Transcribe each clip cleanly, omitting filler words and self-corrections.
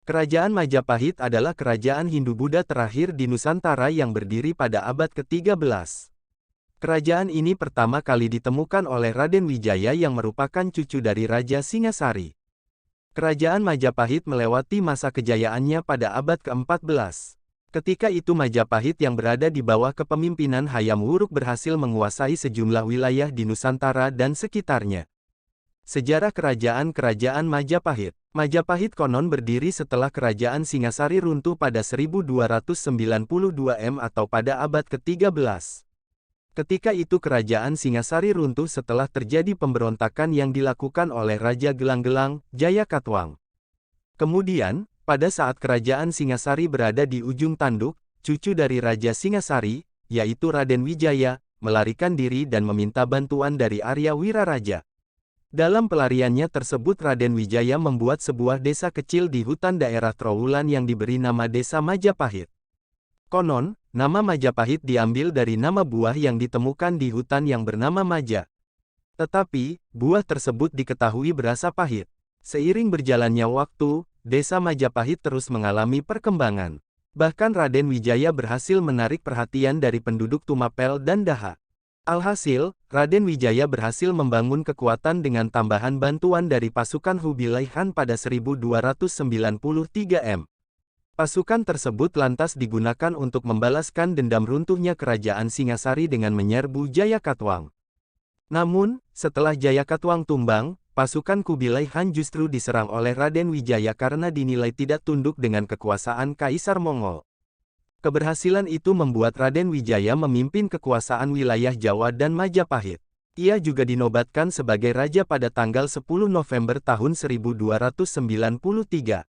Kerajaan Majapahit adalah kerajaan Hindu-Buddha terakhir di Nusantara yang berdiri pada abad ke-13. Kerajaan ini pertama kali ditemukan oleh Raden Wijaya yang merupakan cucu dari Raja Singasari. Kerajaan Majapahit melewati masa kejayaannya pada abad ke-14. Ketika itu Majapahit yang berada di bawah kepemimpinan Hayam Wuruk berhasil menguasai sejumlah wilayah di Nusantara dan sekitarnya. Sejarah Kerajaan-Kerajaan Majapahit. Majapahit konon berdiri setelah Kerajaan Singasari runtuh pada 1292 atau pada abad ke-13. Ketika itu Kerajaan Singasari runtuh setelah terjadi pemberontakan yang dilakukan oleh Raja Gelang-Gelang, Jayakatwang. Kemudian, pada saat Kerajaan Singasari berada di ujung tanduk, cucu dari Raja Singasari, yaitu Raden Wijaya, melarikan diri dan meminta bantuan dari Arya Wiraraja. Dalam pelariannya tersebut Raden Wijaya membuat sebuah desa kecil di hutan daerah Trowulan yang diberi nama Desa Majapahit. Konon, nama Majapahit diambil dari nama buah yang ditemukan di hutan yang bernama Maja. Tetapi, buah tersebut diketahui berasa pahit. Seiring berjalannya waktu, Desa Majapahit terus mengalami perkembangan. Bahkan Raden Wijaya berhasil menarik perhatian dari penduduk Tumapel dan Daha. Alhasil, Raden Wijaya berhasil membangun kekuatan dengan tambahan bantuan dari pasukan Hubilai Han pada 1293 M. Pasukan tersebut lantas digunakan untuk membalaskan dendam runtuhnya Kerajaan Singasari dengan menyerbu Jayakatwang. Namun, setelah Jayakatwang tumbang, pasukan Kubilai Han justru diserang oleh Raden Wijaya karena dinilai tidak tunduk dengan kekuasaan Kaisar Mongol. Keberhasilan itu membuat Raden Wijaya memimpin kekuasaan wilayah Jawa dan Majapahit. Ia juga dinobatkan sebagai raja pada tanggal 10 November tahun 1293.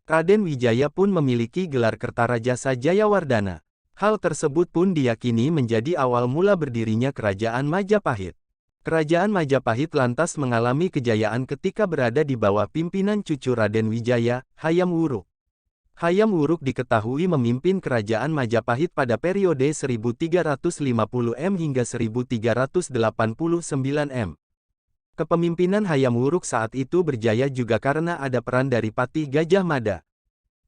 Raden Wijaya pun memiliki gelar Kertarajasa Jayawardana. Hal tersebut pun diyakini menjadi awal mula berdirinya Kerajaan Majapahit. Kerajaan Majapahit lantas mengalami kejayaan ketika berada di bawah pimpinan cucu Raden Wijaya, Hayam Wuruk. Hayam Wuruk diketahui memimpin Kerajaan Majapahit pada periode 1350 M hingga 1389 M. Kepemimpinan Hayam Wuruk saat itu berjaya juga karena ada peran dari Patih Gajah Mada.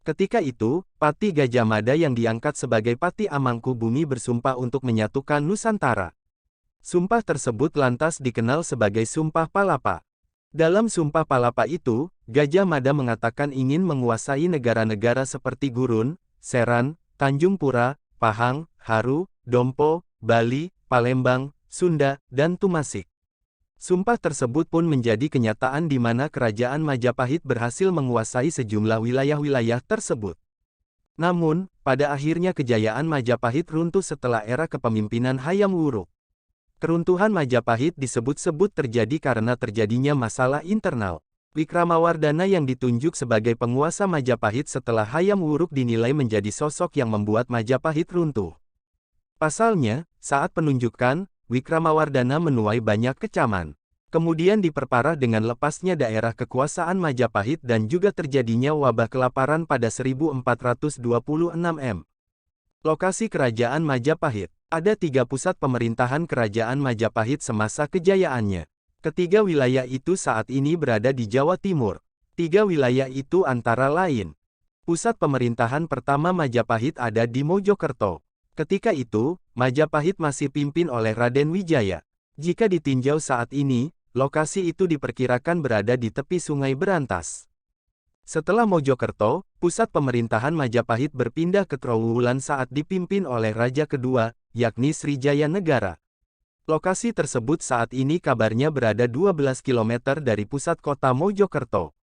Ketika itu, Patih Gajah Mada yang diangkat sebagai Patih Amangkubumi bersumpah untuk menyatukan Nusantara. Sumpah tersebut lantas dikenal sebagai Sumpah Palapa. Dalam Sumpah Palapa itu, Gajah Mada mengatakan ingin menguasai negara-negara seperti Gurun, Seran, Tanjung Pura, Pahang, Haru, Dompo, Bali, Palembang, Sunda, dan Tumasik. Sumpah tersebut pun menjadi kenyataan di mana Kerajaan Majapahit berhasil menguasai sejumlah wilayah-wilayah tersebut. Namun, pada akhirnya kejayaan Majapahit runtuh setelah era kepemimpinan Hayam Wuruk. Keruntuhan Majapahit disebut-sebut terjadi karena terjadinya masalah internal. Wikramawardhana yang ditunjuk sebagai penguasa Majapahit setelah Hayam Wuruk dinilai menjadi sosok yang membuat Majapahit runtuh. Pasalnya, saat penunjukan, Wikramawardhana menuai banyak kecaman. Kemudian diperparah dengan lepasnya daerah kekuasaan Majapahit dan juga terjadinya wabah kelaparan pada 1426 M. Lokasi Kerajaan Majapahit. Ada 3 pusat pemerintahan Kerajaan Majapahit semasa kejayaannya. Ketiga wilayah itu saat ini berada di Jawa Timur. 3 wilayah itu antara lain. Pusat pemerintahan pertama Majapahit ada di Mojokerto. Ketika itu, Majapahit masih pimpin oleh Raden Wijaya. Jika ditinjau saat ini, lokasi itu diperkirakan berada di tepi Sungai Berantas. Setelah Mojokerto, pusat pemerintahan Majapahit berpindah ke Trowulan saat dipimpin oleh Raja kedua, yakni Srijaya Negara. Lokasi tersebut saat ini kabarnya berada 12 km dari pusat kota Mojokerto.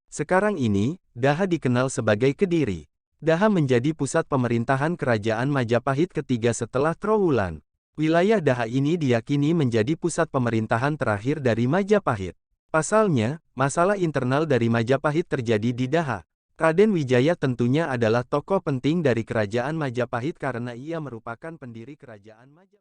Sekarang ini, Daha dikenal sebagai Kediri. Daha menjadi pusat pemerintahan Kerajaan Majapahit ketiga setelah Trowulan. Wilayah Daha ini diyakini menjadi pusat pemerintahan terakhir dari Majapahit. Pasalnya, masalah internal dari Majapahit terjadi di Daha. Raden Wijaya tentunya adalah tokoh penting dari Kerajaan Majapahit karena ia merupakan pendiri Kerajaan Majapahit.